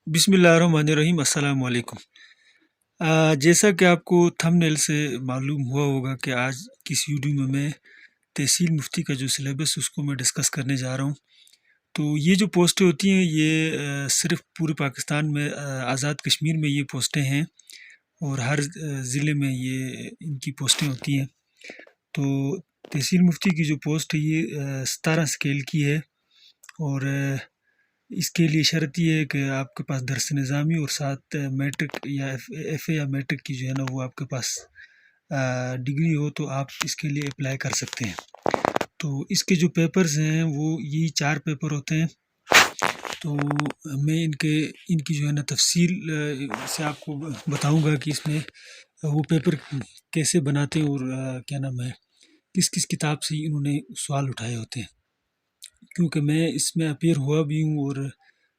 بسم اللہ الرحمن الرحیم، السلام علیکم۔ جیسا کہ آپ کو تھمبنیل سے معلوم ہوا ہوگا کہ آج کس ویڈیو میں تحصیل مفتی کا جو سلیبس اس کو میں ڈسکس کرنے جا رہا ہوں۔ تو یہ جو پوسٹیں ہوتی ہیں یہ صرف پورے پاکستان میں آزاد کشمیر میں یہ پوسٹیں ہیں، اور ہر ضلع میں یہ ان کی پوسٹیں ہوتی ہیں۔ تو تحصیل مفتی کی جو پوسٹ ہے یہ 17 اسکیل کی ہے، اور اس کے لیے شرط یہ ہے کہ آپ کے پاس درس نظامی اور ساتھ میٹرک یا ایف اے یا میٹرک کی جو ہے نا وہ آپ کے پاس ڈگری ہو، تو آپ اس کے لیے اپلائی کر سکتے ہیں۔ تو اس کے جو پیپرز ہیں وہ یہی 4 پیپر ہوتے ہیں۔ تو میں ان کی جو ہے نا تفصیل سے آپ کو بتاؤں گا کہ اس میں وہ پیپر کیسے بناتے ہیں، اور کیا نام ہے، کس کس کتاب سے انہوں نے سوال اٹھائے ہوتے ہیں، کیونکہ میں اس میں اپیئر ہوا بھی ہوں، اور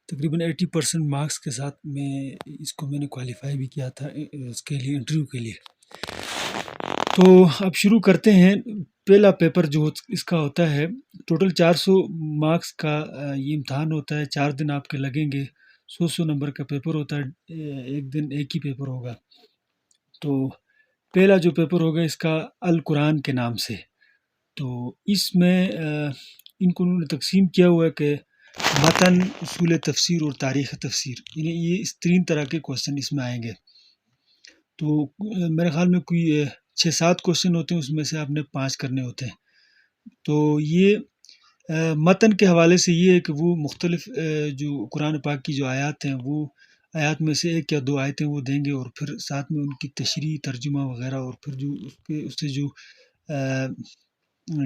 تقریباً 80% مارکس کے ساتھ میں نے کوالیفائی بھی کیا تھا اس کے لیے، انٹرویو کے لیے۔ تو اب شروع کرتے ہیں۔ پہلا پیپر جو اس کا ہوتا ہے، ٹوٹل 400 مارکس کا یہ امتحان ہوتا ہے۔ 4 دن آپ کے لگیں گے، 100 نمبر کا پیپر ہوتا ہے، ایک دن ایک ہی پیپر ہوگا۔ تو پہلا جو پیپر ہوگا اس کا القرآن کے نام سے۔ تو اس میں ان کو انہوں نے تقسیم کیا ہوا ہے کہ متن، اصول تفسیر اور تاریخ تفسیر، یعنی یہ اس 3 طرح کے کوشچن اس میں آئیں گے۔ تو میرے خیال میں کوئی 6-7 کوشچن ہوتے ہیں، اس میں سے آپ نے 5 کرنے ہوتے ہیں۔ تو یہ متن کے حوالے سے یہ ہے کہ وہ مختلف جو قرآن پاک کی جو آیات ہیں، وہ آیات میں سے 1 یا 2 آیتیں وہ دیں گے، اور پھر ساتھ میں ان کی تشریح، ترجمہ وغیرہ، اور پھر جو اس سے جو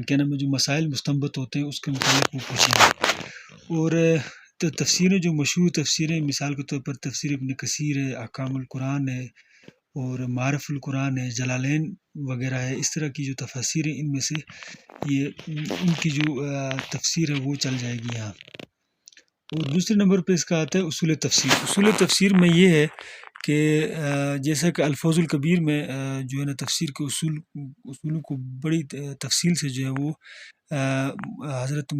کیا نام ہے، جو مسائل مستنبط ہوتے ہیں اس کے متعلق وہ پوچھیں گے۔ اور تفسیریں، جو مشہور تفسیریں، مثال کے طور پر تفسیر ابن کثیر ہے، احکام القرآن ہے، اور معارف القرآن ہے، جلالین وغیرہ ہے، اس طرح کی جو تفاسیر ہیں، ان میں سے ان کی جو تفسیر ہے وہ چل جائے گی یہاں۔ اور دوسرے نمبر پہ اس کا آتا ہے اصول تفسیر۔ اصول تفسیر میں یہ ہے کہ جیسا کہ الفوظ الکبیر میں جو ہے نا تفسیر کے اصولوں کو بڑی تفصیل سے جو ہے وہ حضرت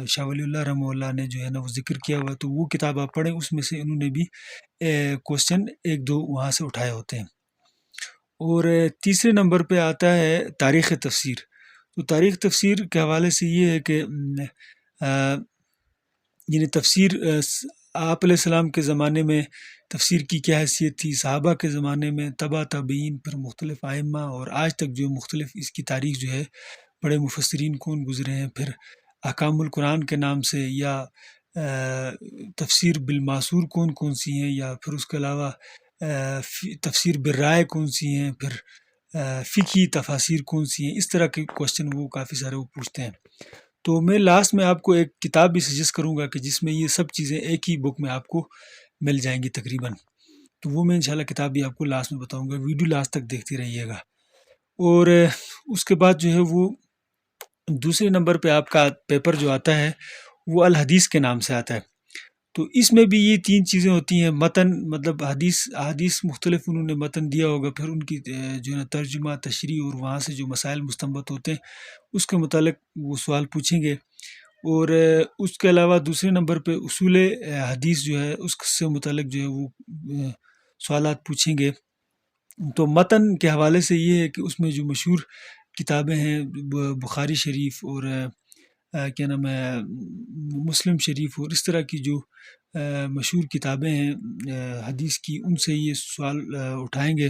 شاہ ولی اللہ رحمہ اللہ نے جو ہے نا وہ ذکر کیا ہوا، تو وہ کتاب آپ پڑھیں، اس میں سے انہوں نے بھی کوشچن 1-2 وہاں سے اٹھائے ہوتے ہیں۔ اور تیسرے نمبر پہ آتا ہے تاریخ تفسیر۔ تو تاریخ تفسیر کے حوالے سے یہ ہے کہ یعنی تفسیر آپ علیہ السلام کے زمانے میں تفسیر کی کیا حیثیت تھی، صحابہ کے زمانے میں، تبع تابعین، پھر مختلف ائمہ، اور آج تک جو مختلف اس کی تاریخ جو ہے، بڑے مفسرین کون گزرے ہیں، پھر احکام القرآن کے نام سے، یا تفسیر بالماسور کون سی ہیں، یا پھر اس کے علاوہ تفسیر بالرائے کون سی ہیں، پھر فقہی تفاسیر کون سی ہیں، اس طرح کے کوشچن وہ کافی سارے وہ پوچھتے ہیں۔ تو میں لاسٹ میں آپ کو ایک کتاب بھی سجیسٹ کروں گا کہ جس میں یہ سب چیزیں ایک ہی بک میں آپ کو مل جائیں گی تقریباً۔ تو وہ میں انشاءاللہ کتاب بھی آپ کو لاسٹ میں بتاؤں گا، ویڈیو لاسٹ تک دیکھتے رہیے گا۔ اور اس کے بعد جو ہے وہ دوسرے نمبر پہ آپ کا پیپر جو آتا ہے وہ الحدیث کے نام سے آتا ہے۔ تو اس میں بھی یہ 3 چیزیں ہوتی ہیں۔ متن، مطلب حدیث مختلف انہوں نے متن دیا ہوگا، پھر ان کی جو ہے ترجمہ، تشریح، اور وہاں سے جو مسائل مستنبط ہوتے ہیں اس کے متعلق وہ سوال پوچھیں گے۔ اور اس کے علاوہ دوسرے نمبر پہ اصول حدیث جو ہے اس سے متعلق جو ہے وہ سوالات پوچھیں گے۔ تو متن کے حوالے سے یہ ہے کہ اس میں جو مشہور کتابیں ہیں، بخاری شریف، اور کیا نام ہے، مسلم شریف، اور اس طرح کی جو مشہور کتابیں ہیں حدیث کی، ان سے یہ سوال اٹھائیں گے۔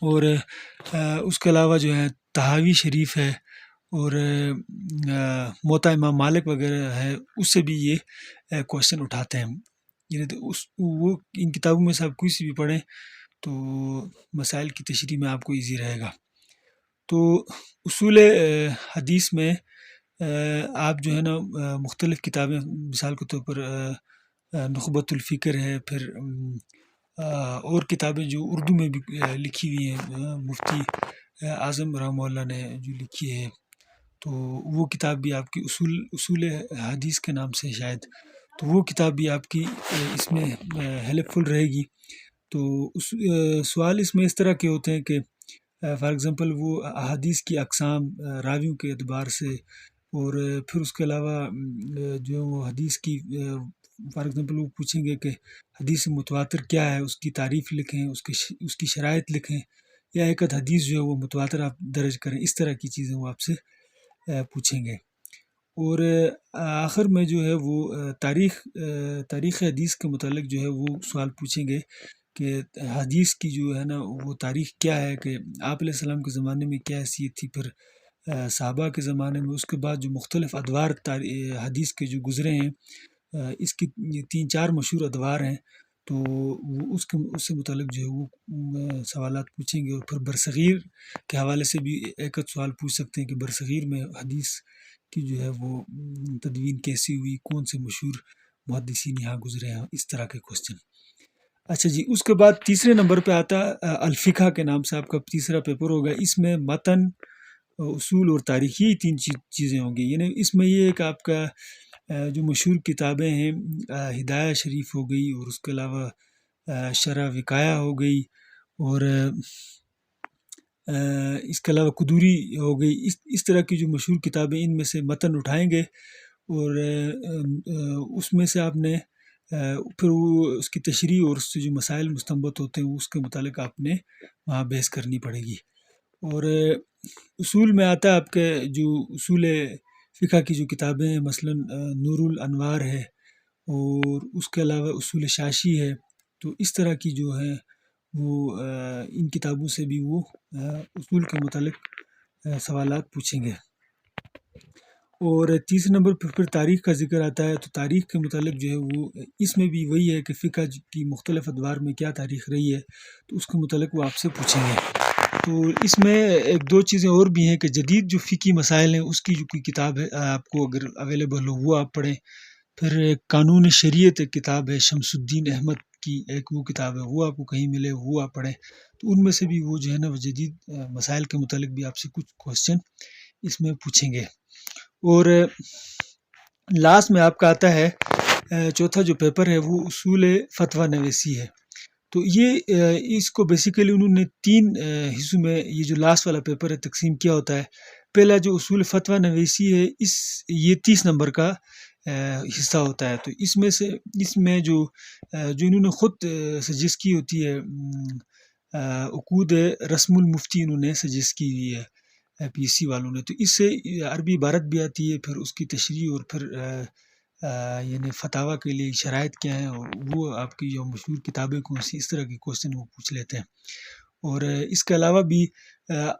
اور اس کے علاوہ جو ہے تحاوی شریف ہے، اور موطا امام مالک وغیرہ ہے، اس سے بھی یہ کوشچن اٹھاتے ہیں۔ یعنی وہ ان کتابوں میں سے آپ کوئی سی بھی پڑھیں تو مسائل کی تشریح میں آپ کو ایزی رہے گا۔ تو اصول حدیث میں آپ جو ہے نا مختلف کتابیں، مثال کے طور پر نخبۃ الفکر ہے، پھر اور کتابیں جو اردو میں بھی لکھی ہوئی ہیں، مفتی اعظم رحمہ اللہ نے جو لکھی ہے، تو وہ کتاب بھی آپ کی اصول حدیث کے نام سے شاید، تو وہ کتاب بھی آپ کی اس میں ہیلپ فل رہے گی۔ تو سوال اس میں اس طرح کے ہوتے ہیں کہ فار ایگزامپل وہ احادیث کی اقسام راویوں کے اعتبار سے، اور پھر اس کے علاوہ جو وہ حدیث کی فار ایگزامپل وہ پوچھیں گے کہ حدیث متواتر کیا ہے، اس کی تعریف لکھیں، اس کی شرائط لکھیں، یا ایک آدھ حدیث جو ہے وہ متواتر آپ درج کریں، اس طرح کی چیزیں وہ آپ سے پوچھیں گے۔ اور آخر میں جو ہے وہ تاریخ حدیث کے متعلق جو ہے وہ سوال پوچھیں گے کہ حدیث کی جو ہے نا وہ تاریخ کیا ہے، کہ آپ علیہ السلام کے زمانے میں کیا حیثیت تھی، پھر صحابہ کے زمانے میں، اس کے بعد جو مختلف ادوار حدیث کے جو گزرے ہیں، اس کی 3-4 مشہور ادوار ہیں، تو وہ اس سے متعلق جو ہے وہ سوالات پوچھیں گے۔ اور پھر برصغیر کے حوالے سے بھی ایک سوال پوچھ سکتے ہیں کہ برصغیر میں حدیث کی جو ہے وہ تدوین کیسی ہوئی، کون سے مشہور محدثین یہاں گزرے ہیں، اس طرح کے کوسچن۔ اچھا جی، اس کے بعد تیسرے نمبر پہ آتا الفقہ کے نام سے آپ کا تیسرا پیپر ہوگا۔ اس میں متن، اصول اور تاریخ، یہ 3 چیزیں ہوں گی۔ یعنی اس میں یہ ہے کہ آپ کا جو مشہور کتابیں ہیں، ہدایہ شریف ہو گئی، اور اس کے علاوہ شرح وقایہ ہو گئی، اور اس کے علاوہ قدوری ہو گئی، اس طرح کی جو مشہور کتابیں، ان میں سے متن اٹھائیں گے، اور اس میں سے آپ نے پھر وہ اس کی تشریح اور اس سے جو مسائل مستنبط ہوتے ہیں اس کے متعلق آپ نے وہاں بحث کرنی پڑے گی۔ اور اصول میں آتا ہے آپ کے جو اصول فقہ کی جو کتابیں ہیں، مثلا نور الانوار ہے، اور اس کے علاوہ اصول شاشی ہے، تو اس طرح کی جو ہے وہ ان کتابوں سے بھی وہ اصول کے متعلق سوالات پوچھیں گے۔ اور تیسرے نمبر پر پھر تاریخ کا ذکر آتا ہے، تو تاریخ کے متعلق جو ہے وہ اس میں بھی وہی ہے کہ فقہ کی مختلف ادوار میں کیا تاریخ رہی ہے، تو اس کے متعلق وہ آپ سے پوچھیں گے۔ تو اس میں 1-2 چیزیں اور بھی ہیں کہ جدید جو فقہی مسائل ہیں اس کی جو کوئی کتاب ہے آپ کو اگر اویلیبل ہو وہ آپ پڑھیں۔ پھر قانون شریعت ایک کتاب ہے، شمس الدین احمد کی ایک وہ کتاب ہے، وہ آپ کو کہیں ملے وہ آپ پڑھیں۔ تو ان میں سے بھی وہ جو ہے نا وہ جدید مسائل کے متعلق بھی آپ سے کچھ کوسچن اس میں پوچھیں گے۔ اور لاسٹ میں آپ کا آتا ہے چوتھا جو پیپر ہے وہ اصول فتویٰ نویسی ہے۔ تو یہ اس کو بیسیکلی انہوں نے 3 حصوں میں یہ جو لاسٹ والا پیپر ہے تقسیم کیا ہوتا ہے۔ پہلا جو اصول فتویٰ نویسی ہے یہ 30 نمبر کا حصہ ہوتا ہے۔ تو اس میں جو انہوں نے خود سجیسٹ کی ہوتی ہے، عقود رسم المفتی انہوں نے سجیسٹ کی ہوئی ہے پی ایس سی والوں نے، تو اس سے عربی عبارت بھی آتی ہے، پھر اس کی تشریح، اور پھر یعنی فتاویٰ کے لیے شرائط کیا ہیں، اور وہ آپ کی جو مشہور کتابیں کون سی، اس طرح کے کوسچن وہ پوچھ لیتے ہیں۔ اور اس کے علاوہ بھی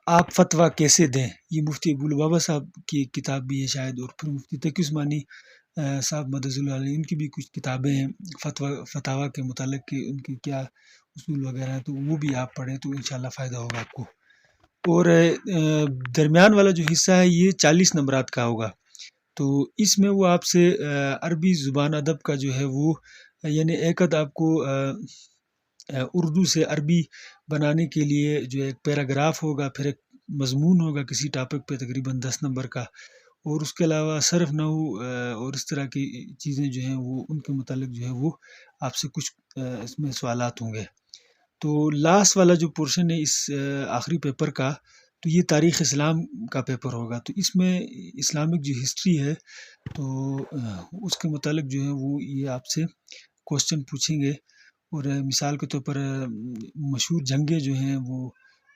آپ فتویٰ کیسے دیں، یہ مفتی ابو لبابہ صاحب کی ایک کتاب بھی ہے شاید، اور پھر مفتی تقی عثمانی صاحب مدظ اللہ علیہ، ان کی بھی کچھ کتابیں ہیں فتاویٰ کے متعلق کہ ان کی کیا اصول وغیرہ ہیں، تو وہ بھی آپ پڑھیں تو انشاءاللہ فائدہ ہوگا آپ کو۔ اور درمیان والا جو حصہ ہے یہ 40 نمبرات کا ہوگا۔ تو اس میں وہ آپ سے عربی زبان ادب کا جو ہے وہ یعنی ایک آپ کو اردو سے عربی بنانے کے لیے جو ایک پیراگراف ہوگا، پھر ایک مضمون ہوگا کسی ٹاپک پہ تقریباً 10 نمبر کا، اور اس کے علاوہ صرف نحو اور اس طرح کی چیزیں جو ہیں وہ ان کے متعلق جو ہے وہ آپ سے کچھ اس میں سوالات ہوں گے۔ تو لاسٹ والا جو پورشن ہے اس آخری پیپر کا، تو یہ تاریخ اسلام کا پیپر ہوگا۔ تو اس میں اسلامک جو ہسٹری ہے تو اس کے متعلق جو ہے وہ یہ آپ سے کوسچن پوچھیں گے۔ اور مثال کے طور پر مشہور جنگیں جو ہیں وہ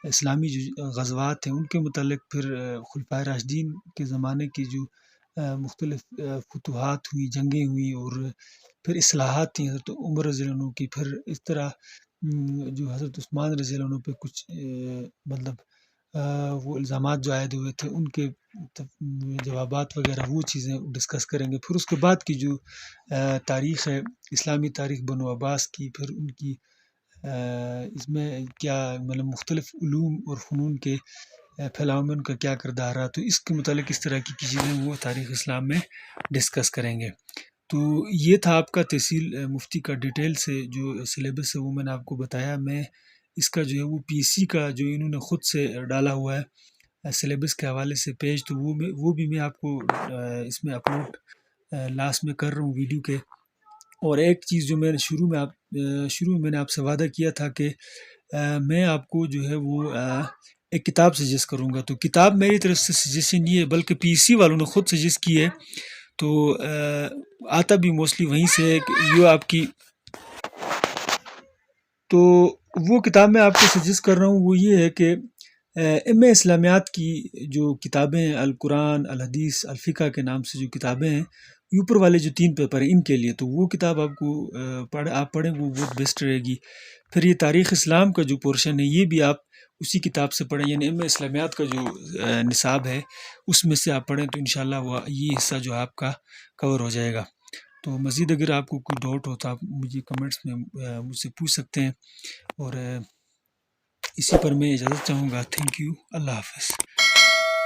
اسلامی جو غزوات ہیں ان کے متعلق، پھر خلفائے راشدین کے زمانے کی جو مختلف فتوحات ہوئی، جنگیں ہوئیں، اور پھر اصلاحات تھیں حضرت عمر رضی اللہ عنہ کی، پھر اس طرح جو حضرت عثمان رضی اللہ عنہ پہ کچھ مطلب وہ الزامات جو عائد ہوئے تھے ان کے جوابات وغیرہ، وہ چیزیں ڈسکس کریں گے۔ پھر اس کے بعد کی جو تاریخ ہے، اسلامی تاریخ بنو عباس کی، پھر ان کی اس میں کیا مطلب مختلف علوم اور فنون کے پھیلاؤ میں ان کا کیا کردار رہا، تو اس کے متعلق اس طرح کی چیزیں وہ تاریخ اسلام میں ڈسکس کریں گے۔ تو یہ تھا آپ کا تحصیل مفتی کا ڈیٹیل سے جو سلیبس ہے وہ میں نے آپ کو بتایا۔ میں اس کا جو ہے وہ پی سی کا جو انہوں نے خود سے ڈالا ہوا ہے سلیبس کے حوالے سے پیج، تو وہ بھی میں آپ کو اس میں اپلوڈ لاسٹ میں کر رہا ہوں ویڈیو کے۔ اور ایک چیز جو میں نے شروع میں میں نے آپ سے وعدہ کیا تھا کہ میں آپ کو جو ہے وہ ایک کتاب سجیسٹ کروں گا، تو کتاب میری طرف سے سجیشن یہ ہے، بلکہ پی سی والوں نے خود سجیسٹ کی ہے۔ تو آتا بھی موسٹلی وہیں سے ہے کہ یہ آپ کی، تو وہ کتاب میں آپ کو سجیسٹ کر رہا ہوں وہ یہ ہے کہ علم اسلامیات کی جو کتابیں ہیں، القرآن، الحدیث، الفقہ کے نام سے جو کتابیں ہیں، یہ اوپر والے جو 3 پیپر ہیں ان کے لیے، تو وہ کتاب آپ کو آپ پڑھیں، وہ بہت بیسٹ رہے گی۔ پھر یہ تاریخ اسلام کا جو پورشن ہے یہ بھی آپ اسی کتاب سے پڑھیں، یعنی علم اسلامیات کا جو نصاب ہے اس میں سے آپ پڑھیں، تو انشاءاللہ وہ یہ حصہ جو ہے آپ کا کور ہو جائے گا۔ تو مزید اگر آپ کو کوئی ڈاؤٹ ہو تو آپ مجھے کمنٹس میں مجھ سے پوچھ سکتے ہیں، اور اسی پر میں اجازت چاہوں گا۔ تھینک یو، اللہ حافظ۔